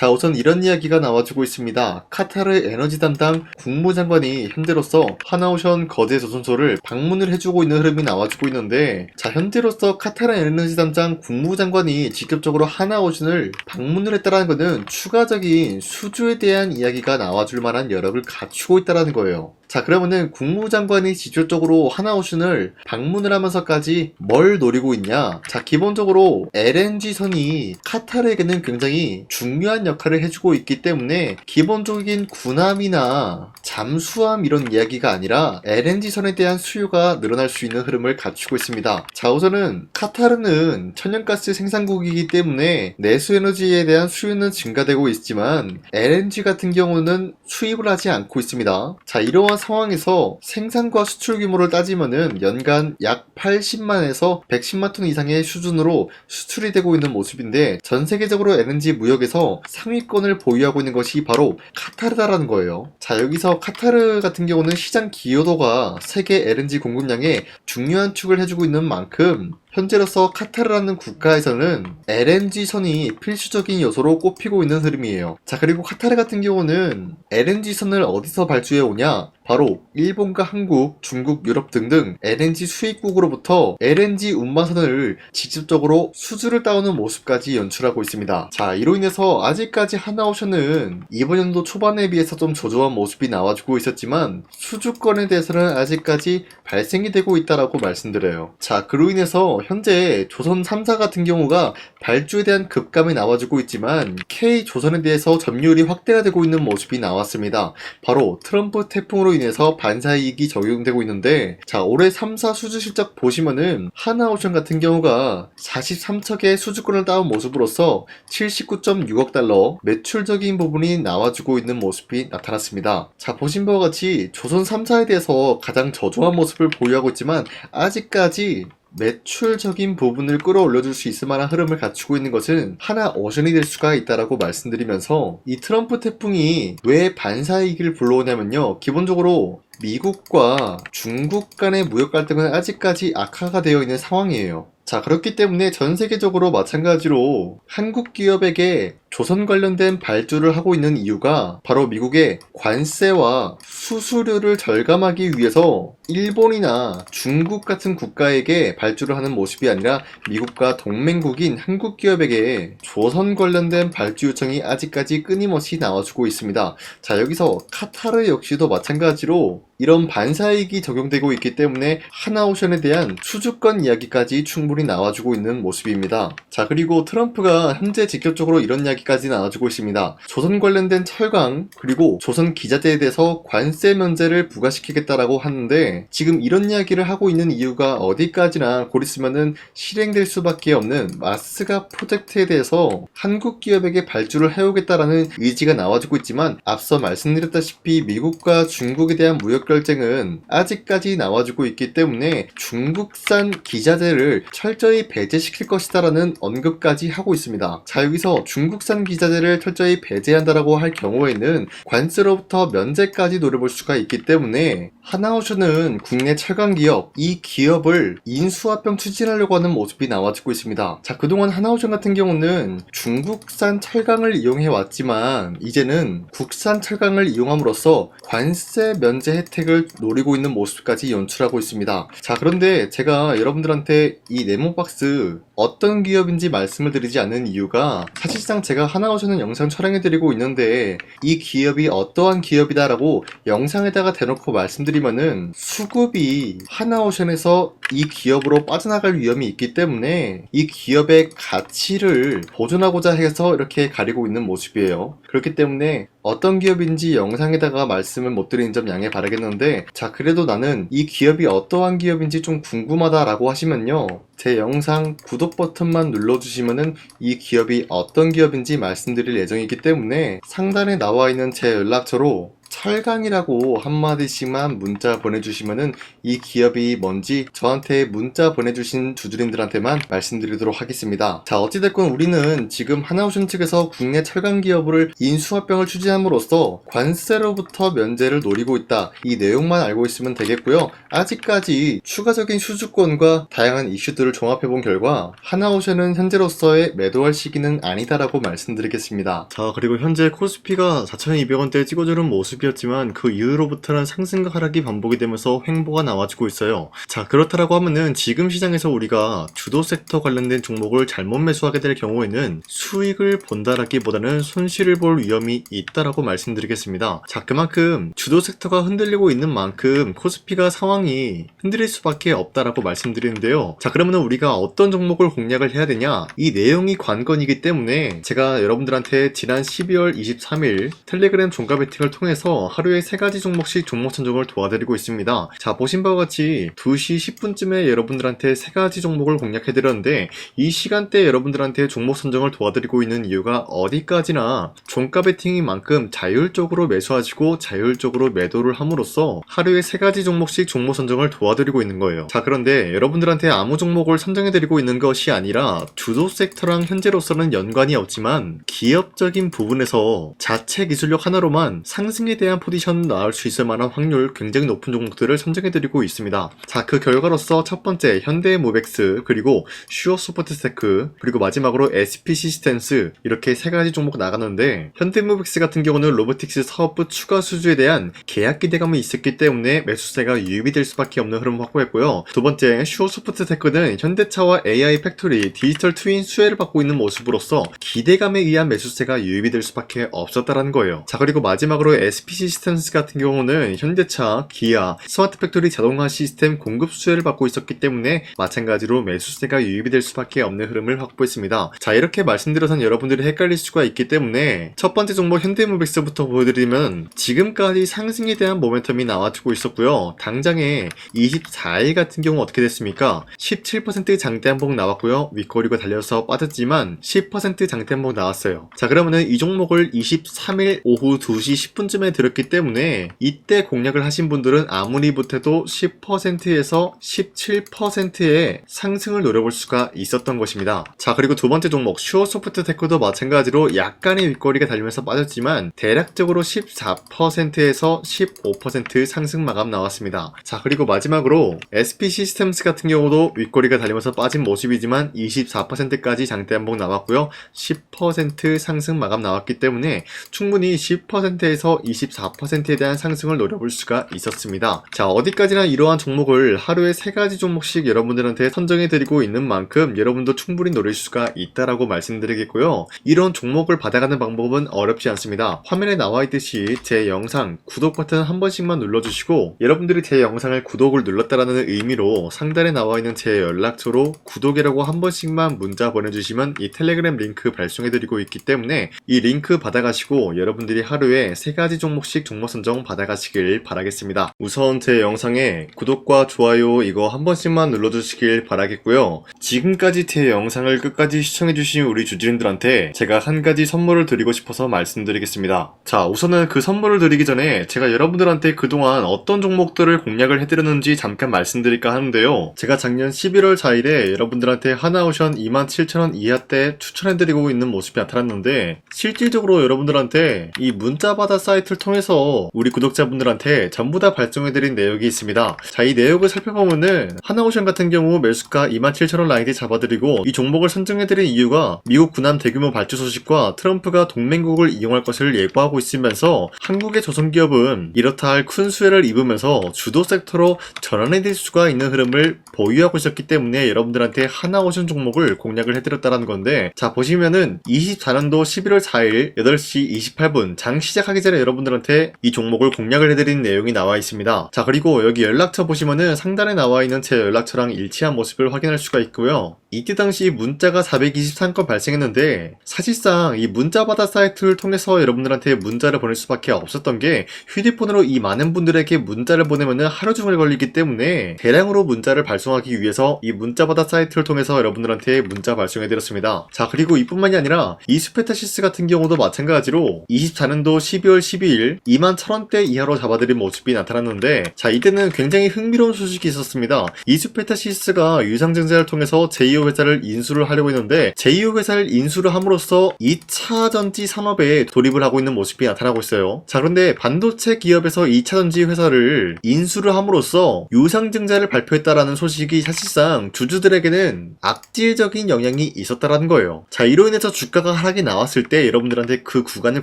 자, 우선 이런 이야기가 나와주고 있습니다. 카타르 에너지 담당 국무장관이 현재로서 하나오션 거제 조선소를 방문을 해주고 있는 흐름이 나와주고 있는데, 자, 현재로서 카타르 에너지 담당 국무장관이 직접적으로 하나오션을 방문을 했다는 것은 추가적인 수주에 대한 이야기가 나와줄 만한 여력을 갖추고 있다는 거예요. 자, 그러면은 국무장관이 직접적으로 하나오션을 방문을 하면서까지 뭘 노리고 있냐? 자, 기본적으로 LNG선이 카타르에게는 굉장히 중요한 역할을 해주고 있기 때문에 기본적인 군함이나 잠수함 이런 이야기가 아니라 LNG선에 대한 수요가 늘어날 수 있는 흐름을 갖추고 있습니다. 자, 우선은 카타르는 천연가스 생산국이기 때문에 내수에너지에 대한 수요는 증가되고 있지만 LNG 같은 경우는 수입을 하지 않고 있습니다. 자, 이러한 상황에서 생산과 수출 규모를 따지면은 연간 약 80만에서 110만 톤 이상의 수준으로 수출이 되고 있는 모습인데, 전 세계적으로 LNG 무역에서 상위권을 보유하고 있는 것이 바로 카타르다라는 거예요. 자, 여기서 카타르 같은 경우는 시장 기여도가 세계 LNG 공급량에 중요한 축을 해주고 있는 만큼 현재로서 카타르라는 국가에서는 LNG선이 필수적인 요소로 꼽히고 있는 흐름이에요. 자, 그리고 카타르 같은 경우는 LNG선을 어디서 발주해 오냐? 바로 일본과 한국, 중국, 유럽 등등 LNG 수입국으로부터 LNG 운반선을 직접적으로 수주를 따오는 모습까지 연출하고 있습니다. 자, 이로 인해서 아직까지 하나오션은 이번 연도 초반에 비해서 좀 저조한 모습이 나와주고 있었지만 수주권에 대해서는 아직까지 발생이 되고 있다라고 말씀드려요. 자, 그로 인해서 현재 조선 3사 같은 경우가 발주에 대한 급감이 나와주고 있지만 K조선에 대해서 점유율이 확대가 되고 있는 모습이 나왔습니다. 바로 트럼프 태풍으로 인해서 반사이익이 적용되고 있는데, 자, 올해 3사 수주 실적 보시면은 하나오션 같은 경우가 43척의 수주권을 따온 모습으로서 79.6억 달러 매출적인 부분이 나와주고 있는 모습이 나타났습니다. 자, 보신 바와 같이 조선 3사에 대해서 가장 저조한 모습을 보유하고 있지만 아직까지 매출적인 부분을 끌어올려줄 수 있을 만한 흐름을 갖추고 있는 것은 하나오션이 될 수가 있다라고 말씀드리면서, 이 트럼프 태풍이 왜 반사이익을 불러오냐면요, 기본적으로 미국과 중국 간의 무역 갈등은 아직까지 악화가 되어 있는 상황이에요. 자, 그렇기 때문에 전 세계적으로 마찬가지로 한국 기업에게 조선 관련된 발주를 하고 있는 이유가 바로 미국의 관세와 수수료를 절감하기 위해서 일본이나 중국 같은 국가에게 발주를 하는 모습이 아니라 미국과 동맹국인 한국 기업에게 조선 관련된 발주 요청이 아직까지 끊임없이 나와주고 있습니다. 자, 여기서 카타르 역시도 마찬가지로 이런 반사이익이 적용되고 있기 때문에 하나오션에 대한 수주권 이야기까지 충분히 나와주고 있는 모습입니다. 자, 그리고 트럼프가 현재 직접적으로 이런 이야기까지 나와주고 있습니다. 조선 관련된 철강 그리고 조선 기자재에 대해서 관세 면제를 부과시키겠다라고 하는데, 지금 이런 이야기를 하고 있는 이유가 어디까지나 곧 있으면은 실행될 수밖에 없는 마스가 프로젝트에 대해서 한국 기업에게 발주를 해오겠다라는 의지가 나와주고 있지만, 앞서 말씀드렸다시피 미국과 중국에 대한 무역 결쟁은 아직까지 나와주고 있기 때문에 중국산 기자재를 철저히 배제시킬 것이다라는 언급까지 하고 있습니다. 자, 여기서 중국산 기자재를 철저히 배제한다라고 할 경우에는 관세로부터 면제까지 노려볼 수가 있기 때문에 하나오션은 국내 철강 기업, 이 기업을 인수합병 추진하려고 하는 모습이 나와주고 있습니다. 자, 그동안 하나오션 같은 경우는 중국산 철강을 이용해 왔지만 이제는 국산 철강을 이용함으로써 관세 면제 혜택을 노리고 있는 모습까지 연출하고 있습니다. 자, 그런데 제가 여러분들한테 이 네모박스 어떤 기업인지 말씀을 드리지 않는 이유가, 사실상 제가 하나오션은 영상 촬영해드리고 있는데 이 기업이 어떠한 기업이다라고 영상에다가 대놓고 말씀드리면은 수급이 하나오션에서 이 기업으로 빠져나갈 위험이 있기 때문에 이 기업의 가치를 보존하고자 해서 이렇게 가리고 있는 모습이에요. 그렇기 때문에 어떤 기업인지 영상에다가 말씀을 못 드리는 점 양해 바라겠는데, 자, 그래도 나는 이 기업이 어떠한 기업인지 좀 궁금하다라고 하시면요, 제 영상 구독 버튼만 눌러주시면은 이 기업이 어떤 기업인지 말씀드릴 예정이기 때문에 상단에 나와 있는 제 연락처로 철강이라고 한마디씩만 문자 보내주시면은 이 기업이 뭔지 저한테 문자 보내주신 주주님들한테만 말씀드리도록 하겠습니다. 자, 어찌됐건 우리는 지금 하나오션 측에서 국내 철강 기업을 인수합병을 추진함으로써 관세로부터 면제를 노리고 있다. 이 내용만 알고 있으면 되겠고요. 아직까지 추가적인 수주권과 다양한 이슈들을 종합해본 결과 하나오션은 현재로서의 매도할 시기는 아니다라고 말씀드리겠습니다. 자, 그리고 현재 코스피가 4,200원대에 찍어주는 모습이었지만 그 이후로부터는 상승과 하락이 반복이 되면서 횡보가 나와주고 있어요. 자, 그렇다라고 하면은 지금 시장에서 우리가 주도 섹터 관련된 종목을 잘못 매수하게 될 경우에는 수익을 본다라기보다는 손실을 볼 위험이 있다라고 말씀드리겠습니다. 자, 그만큼 주도 섹터가 흔들리고 있는 만큼 코스피가 상황이 흔들릴 수밖에 없다라고 말씀드리는데요. 자, 그러면 우리가 어떤 종목을 공략을 해야 되냐? 이 내용이 관건이기 때문에 제가 여러분들한테 지난 12월 23일 텔레그램 종가 베팅을 통해서 하루에 3가지 종목씩 종목 선정을 도와드리고 있습니다. 자, 보신 바와 같이 2시 10분쯤에 여러분들한테 3가지 종목을 공략해드렸는데 이 시간대에 여러분들한테 종목 선정을 도와드리고 있는 이유가 어디까지나 종가 베팅인 만큼 자율적으로 매수하시고 자율적으로 매도를 함으로써 하루에 3가지 종목씩 종목 선정을 도와드리고 있는 거예요. 자, 그런데 여러분들한테 아무 종목을 선정해드리고 있는 것이 아니라 주도 섹터랑 현재로서는 연관이 없지만 기업적인 부분에서 자체 기술력 하나로만 상승에 대한 포지션 나올 수 있을 만한 확률 굉장히 높은 종목들을 선정해드리고 있습니다. 자, 그 결과로서 첫 번째 현대모백스, 그리고 슈어소프트테크, 그리고 마지막으로 SP시스템스, 이렇게 3가지 종목 나갔는데 현대모백스 같은 경우는 로보틱스 사업부 추가 수주에 대한 계약 기대감이 있었기 때문에 매수세가 유입이 될 수밖에 없는 흐름을 확보했고요. 두 번째 슈어소프트테크는 현대차와 AI 팩토리, 디지털 트윈 수혜를 받고 있는 모습으로서 기대감에 의한 매수세가 유입이 될 수밖에 없었다라는 거예요. 자, 그리고 마지막으로 SP시스템스 같은 경우는 현대차, 기아, 스마트 팩토리 자동화 시스템 공급 수혜를 받고 있었기 때문에 마찬가지로 매수세가 유입이 될 수밖에 없는 흐름을 확보했습니다. 자, 이렇게 말씀드려선 여러분들이 헷갈릴 수가 있기 때문에 첫 번째 종목 현대모백스부터 보여드리면 지금까지 상승에 대한 모멘텀이 나와주고 있었고요. 당장에 24일 같은 경우 어떻게 됐습니까? 17% 장대 한봉 나왔고요. 윗꼬리가 달려서 빠졌지만 10% 장대 한봉 나왔어요. 자, 그러면은 이 종목을 23일 오후 2시 10분쯤에 들었기 때문에 이때 공략을 하신 분들은 아무리 못해도 10%에서 17%의 상승을 노려볼 수가 있었던 것입니다. 자, 그리고 두 번째 종목 슈어소프트테크도 마찬가지로 약간의 윗꼬리가 달리면서 빠졌지만 대략적으로 14%에서 15% 상승 마감 나왔습니다. 자, 그리고 마지막으로 SP시스템스 같은 경우도 윗꼬리가 달리면서 빠진 모습이지만 24%까지 장대 한봉 나왔고요. 10% 상승 마감 나왔기 때문에 충분히 10%에서 24%에 대한 상승을 노려볼 수가 있었습니다. 자, 어디까지나 이러한 종목을 하루에 3가지 종목씩 여러분들한테 선정해드리고 있는 만큼 여러분도 충분히 노릴 수가 있다라고 말씀드리겠고요. 이런 종목을 받아가는 방법은 어렵지 않습니다. 화면에 나와있듯이 제 영상 구독 버튼 한 번씩만 눌러주시고 여러분들이 제 영상을 구독을 눌렀다라는 의미로 상단에 나와있는 제 연락처로 구독이라고 한 번씩만 문자 보내주시면 이 텔레그램 링크 발송해드리고 있기 때문에 이 링크 받아가시고 여러분들이 하루에 3가지 종목씩 종목 선정 받아가시길 바라겠습니다. 우선 제 영상에 구독과 좋아요 이거 한 번씩만 눌러주시길 바라겠고요. 지금까지 제 영상을 끝까지 시청해주신 우리 주주님들한테 제가 한 가지 선물을 드리고 싶어서 말씀드리겠습니다. 자, 우선은 그 선물을 드리기 전에 제가 여러분들한테 그동안 어떤 종목들을 공략을 해드렸는지 잠깐 말씀드릴까 하는데요. 제가 작년 11월 4일에 여러분들한테 하나오션 27,000원 이하대 추천해드리고 있는 모습이 나타났는데 실질적으로 여러분들한테 이 문자바다 사이트를 통해서 우리 구독자분들한테 전부 다 발송해드린 내역이 있습니다. 자, 이 내역을 살펴보면은 하나오션 같은 경우 매수가 27,000원 라인에 잡아드리고 이 종목을 선정해드린 이유가 미국 군함 대규모 발주 소식과 트럼프가 동맹국을 이용할 것을 예고하고 있으면서 한국의 조선기업은 이렇다 할 큰 수혜를 입으면서 주도 섹터로 전환해질 수가 있는 흐름을 보유하고 있었기 때문에 여러분들한테 하나오션 종목을 공략을 해드렸다는 건데, 자, 보시면은 24년도 11월 4일 8시 28분 장 시작하기 전에 여러분들한테 이 종목을 공략을 해드린 내용이 나와 있습니다. 자, 그리고 여기 연락처 보시면은 상단에 나와 있는 제 연락처랑 일치한 모습을 확인할 수가 있고요. 이때 당시 문자가 423건 발생했는데 사실상 이 문자바다 사이트를 통해서 여러분들한테 문자를 보낼 수밖에 없었던 게 휴대폰으로 이 많은 분들에게 문자를 보내면 하루 종일 걸리기 때문에 대량으로 문자를 발송하기 위해서 이 문자바다 사이트를 통해서 여러분들한테 문자 발송해드렸습니다. 자, 그리고 이뿐만이 아니라 이수페타시스 같은 경우도 마찬가지로 24년도 12월 12일 21,000원대 이하로 잡아들인 모습이 나타났는데, 자, 이때는 굉장히 흥미로운 소식이 있었습니다. 이수페타시스가 유상증자를 통해서 제2호 회사를 인수를 하려고 했는데 제2호 회사를 인수를 함으로써 2차 전지 산업에 돌입을 하고 있는 모습이 나타나고 있어요. 자, 그런데 반도체 기업에서 2차 전지 회사를 인수를 함으로써 유상증자를 발표했다라는 소식이 사실상 주주들에게는 악질적인 영향이 있었다라는 거예요. 자, 이로 인해서 주가가 하락이 나왔을 때 여러분들한테 그 구간을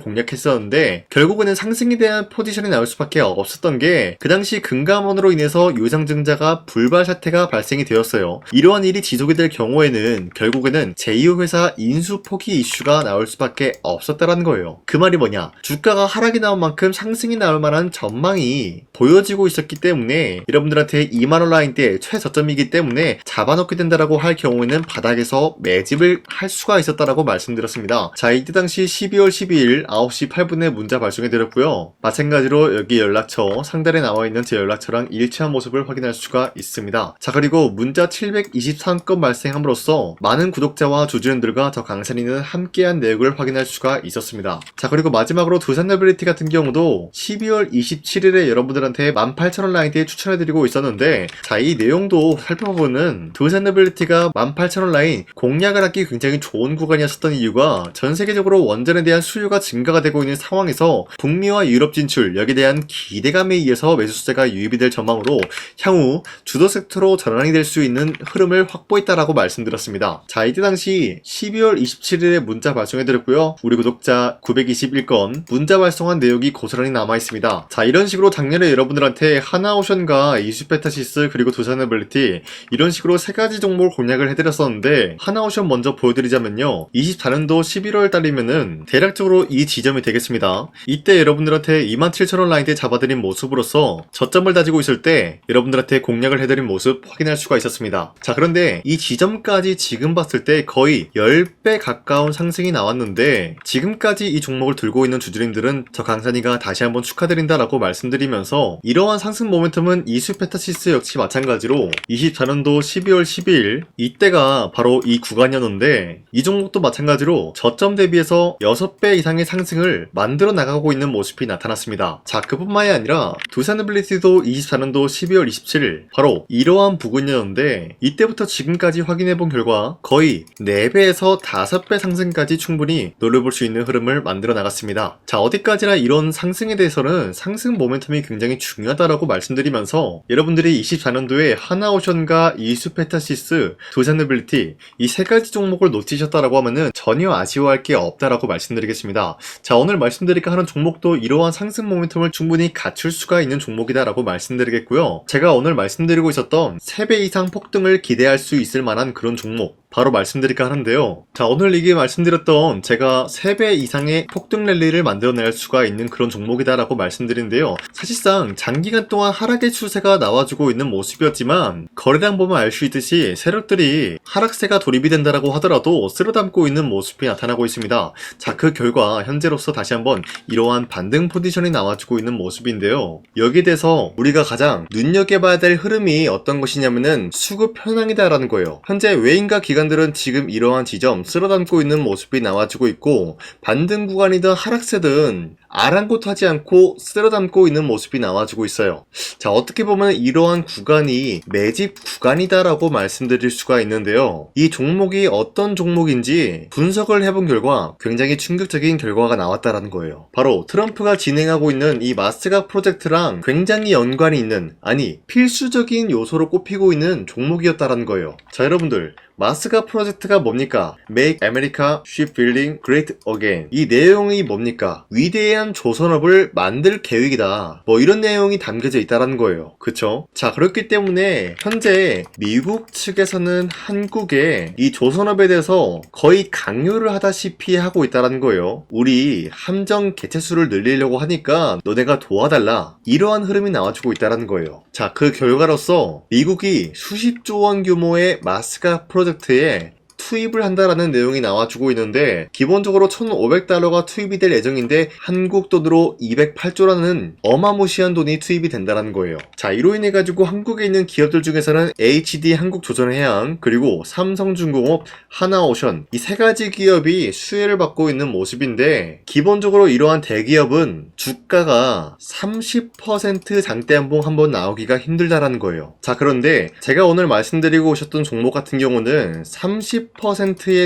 공략했었는데 결국에는 상승에 대한 포지션이 나올 수밖에 없었던 게 그 당시 금감원으로 인해서 유상증자가 불발 사태가 발생이 되었어요. 이러한 일이 지속이 될 경우에는 결국에는 제2호 회사 인수 포기 이슈가 나올 수밖에 없었다라는 거예요. 그 말이 뭐냐? 주가가 하락이 나온 만큼 상승이 나올 만한 전망이 보여지고 있었기 때문에 여러분들한테 2만원 라인대 최저점이기 때문에 잡아놓게 된다라고 할 경우에는 바닥에서 매집을 할 수가 있었다라고 말씀드렸습니다. 자, 이때 당시 12월 12일 9시 8분에 문자 발송해드렸고요. 마찬가지로 여기 연락처 상단에 나와있는 제 연락처랑 일치한 모습을 확인할 수가 있습니다. 자, 그리고 문자 723건 발생함으로써 많은 구독자와 주주님들과 더 강산이는 함께한 내역을 확인할 수가 있었습니다. 자, 그리고 마지막으로 두산노빌리티 같은 경우도 12월 27일에 여러분들한테 18,000원 라인대에 추천해드리고 있었는데, 자, 이 내용도 살펴보면 두산노빌리티가 18,000원 라인 공략을 하기 굉장히 좋은 구간이었었던 이유가 전 세계적으로 원전에 대한 수요가 증가가 되고 있는 상황에서 북미와 유럽 진출, 여기에 대한 기대감에 의해서 매수세가 유입이 될 전망으로 향후 주도 섹터로 전환이 될 수 있는 흐름을 확보했다라고 말씀드렸습니다. 자, 이때 당시 12월 27일에 문자 발송해드렸고요. 우리 구독자 921건 문자 발송한 내역이 고스란히 남아있습니다. 자, 이런 식으로 작년에 여러분들한테 하나오션과 이수페타시스 그리고 두산노빌리티 이런 식으로 세 가지 종목을 공략을 해드렸었는데, 하나오션 먼저 보여드리자면요, 24년도 11월 달이면은 대략적으로 이 지점이 되겠습니다. 이때 여러분들한테 27,000원 라인대 잡아드린 모습으로서 저점을 다지고 있을 때 여러분들한테 공략을 해드린 모습 확인할 수가 있었습니다. 자, 그런데 이 지점까지 지금 봤을 때 거의 10배 가까운 상승이 나왔는데, 지금까지 이 종목을 들고 있는 주주님들은 저 강산이가 다시 한번 축하드린다라고 말씀드리면서, 이러한 상승 모멘텀은 이수페타시스 역시 마찬가지로 24년도 12월 12일 이때가 바로 이 구간이었는데, 이 종목도 마찬가지로 저점 대비해서 6배 이상의 상승을 만들어 나가고 있는 모습이 나타났습니다. 자, 그뿐만이 아니라 두산노빌리티도 24년도 12월 27일 바로 이러한 부근이었는데, 이때부터 지금까지 확인해본 결과 거의 4배에서 5배 상승까지 충분히 노려볼 수 있는 흐름을 만들어 나갔습니다. 자, 어디까지나 이런 상승에 대해서는 상승 모멘텀이 굉장히 중요하다라고 말씀드리면서, 여러분들이 24년도에 하나오션과 이수페타시스, 두산노빌리티 이 세 가지 종목을 놓치셨다라고 하면은 전혀 아쉬워할 게 없다라고 말씀드리겠습니다. 자, 오늘 말씀드릴까 하는 종목도 이러한 상승 모멘텀을 충분히 갖출 수가 있는 종목이다라고 말씀드리겠고요. 제가 오늘 말씀드리고 있었던 3배 이상 폭등을 기대할 수 있을 만한 그런 종목 바로 말씀드릴까 하는데요. 자, 오늘 이게 말씀드렸던 제가 3배 이상의 폭등 랠리를 만들어낼 수가 있는 그런 종목이다라고 말씀드리는데요. 사실상 장기간 동안 하락의 추세가 나와주고 있는 모습이었지만 거래량 보면 알 수 있듯이 세력들이 하락세가 돌입이 된다라고 하더라도 쓸어담고 있는 모습이 나타나고 있습니다. 자, 그 결과 현재로서 다시 한번 이러한 반등 포지션이 나와주고 있는 모습인데요. 여기에 대해서 우리가 가장 눈여겨봐야 될 흐름이 어떤 것이냐면은 수급 현황이다라는 거예요. 현재 외인과 기관들은 지금 이러한 지점 쓸어담고 있는 모습이 나와주고 있고, 반등 구간이든 하락세든 아랑곳하지 않고 쓸어담고 있는 모습이 나와주고 있어요. 자, 어떻게 보면 이러한 구간이 매집 구간이다라고 말씀드릴 수가 있는데요. 이 종목이 어떤 종목인지 분석을 해본 결과 굉장히 충격적인 결과가 나왔다라는 거예요. 바로 트럼프가 진행하고 있는 이 마스가 프로젝트랑 굉장히 연관이 있는, 아니 필수적인 요소로 꼽히고 있는 종목이었다라는 거예요. 자, 여러분들, 마스가 프로젝트가 뭡니까? Make America Shipbuilding Great Again. 이 내용이 뭡니까? 위대한 조선업을 만들 계획이다. 뭐 이런 내용이 담겨져 있다는 거예요. 그쵸? 자, 그렇기 때문에 현재 미국 측에서는 한국에 이 조선업에 대해서 거의 강요를 하다시피 하고 있다는 거예요. 우리 함정 개체수를 늘리려고 하니까 너네가 도와달라. 이러한 흐름이 나와주고 있다는 거예요. 자, 그 결과로서 미국이 수십조 원 규모의 마스가 프로젝트 프로젝트에 투입을 한다라는 내용이 나와주고 있는데 기본적으로 1,500달러가 투입이 될 예정인데 한국 돈으로 208조라는 어마무시한 돈이 투입이 된다는 거예요. 자, 이로 인해 가지고 한국에 있는 기업들 중에서는 HD 한국조선해양, 그리고 삼성중공업, 하나오션 이 세 가지 기업이 수혜를 받고 있는 모습인데 기본적으로 이러한 대기업은 주가가 30% 장대한봉 한번 나오기가 힘들다라는 거예요. 자, 그런데 제가 오늘 말씀드리고 오셨던 종목 같은 경우는 30%에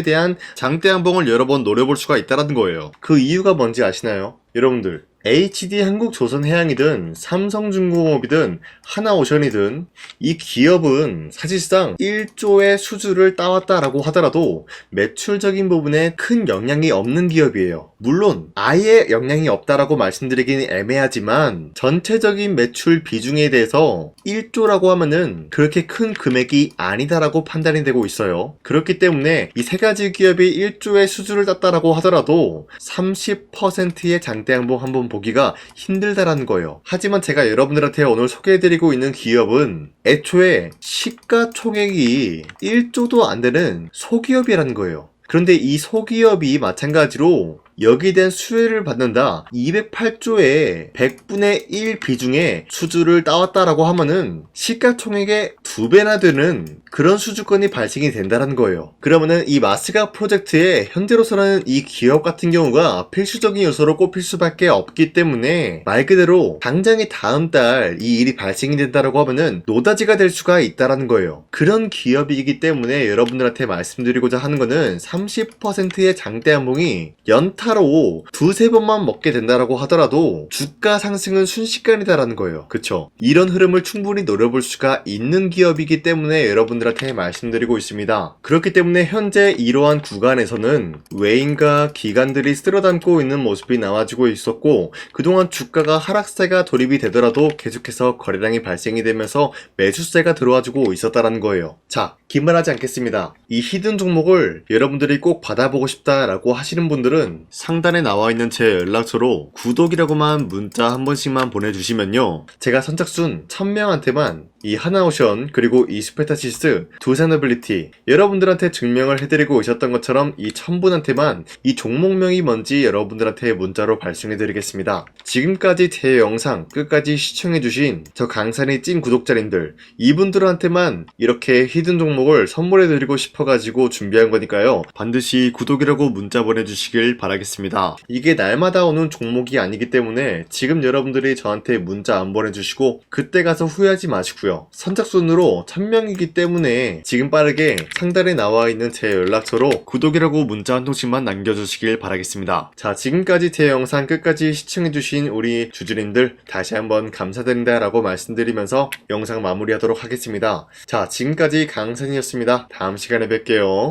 대한 장대한봉을 여러 번 노려볼 수가 있다는 거예요. 그 이유가 뭔지 아시나요? 여러분들, HD 한국조선해양이든 삼성중공업이든 하나오션이든 이 기업은 사실상 1조의 수주를 따왔다라고 하더라도 매출적인 부분에 큰 영향이 없는 기업이에요. 물론 아예 영향이 없다라고 말씀드리기는 애매하지만 전체적인 매출 비중에 대해서 1조라고 하면은 그렇게 큰 금액이 아니다라고 판단이 되고 있어요. 그렇기 때문에 이 세 가지 기업이 1조의 수주를 땄다라고 하더라도 30%의 장대양봉 한번 보기가 힘들다라는 거예요. 하지만 제가 여러분들한테 오늘 소개해드리고 있는 기업은 애초에 시가총액이 1조도 안 되는 소기업이라는 거예요. 그런데 이 소기업이 마찬가지로 여기에 대한 수혜를 받는다 208조의 100분의 1 비중의 수주를 따왔다라고 하면은 시가총액의 2배나 되는 그런 수주권이 발생이 된다는 거예요. 그러면은 이 마스가 프로젝트에 현재로서는 이 기업 같은 경우가 필수적인 요소로 꼽힐 수밖에 없기 때문에 말 그대로 당장의 다음 달 이 일이 발생이 된다라고 하면은 노다지가 될 수가 있다라는 거예요. 그런 기업이기 때문에 여러분들한테 말씀드리고자 하는 거는 30%의 장대한봉이 연타로 두세 번만 먹게 된다라고 하더라도 주가 상승은 순식간이다라는 거예요. 그쵸? 이런 흐름을 충분히 노려볼 수가 있는 기업이기 때문에 여러분들한테 말씀드리고 있습니다. 그렇기 때문에 현재 이러한 구간에서는 외인과 기관들이 쓸어담고 있는 모습이 나와주고 있었고 그동안 주가가 하락세가 돌입이 되더라도 계속해서 거래량이 발생이 되면서 매수세가 들어와주고 있었다는 거예요. 자, 긴말하지 않겠습니다. 이 히든 종목을 여러분들이 꼭 받아보고 싶다라고 하시는 분들은 상단에 나와 있는 제 연락처로 구독이라고만 문자 한 번씩만 보내주시면요, 제가 선착순 1000명한테만 이 하나오션 그리고 이 스페타시스 두산어빌리티 여러분들한테 증명을 해드리고 오셨던 것처럼 이 1000분한테만 이 종목명이 뭔지 여러분들한테 문자로 발송해드리겠습니다. 지금까지 제 영상 끝까지 시청해주신 저 강산의 찐 구독자님들 이분들한테만 이렇게 히든 종목을 선물해드리고 싶어가지고 준비한 거니까요, 반드시 구독이라고 문자 보내주시길 바라겠습니다. 이게 날마다 오는 종목이 아니기 때문에 지금 여러분들이 저한테 문자 안 보내주시고 그때 가서 후회하지 마시고요, 선착순으로 1000명이기 때문에 지금 빠르게 상단에 나와 있는 제 연락처로 구독이라고 문자 한 통씩만 남겨주시길 바라겠습니다. 자, 지금까지 제 영상 끝까지 시청해주신 우리 주주님들 다시 한번 감사드린다 라고 말씀드리면서 영상 마무리하도록 하겠습니다. 자, 지금까지 강산이었습니다. 다음 시간에 뵐게요.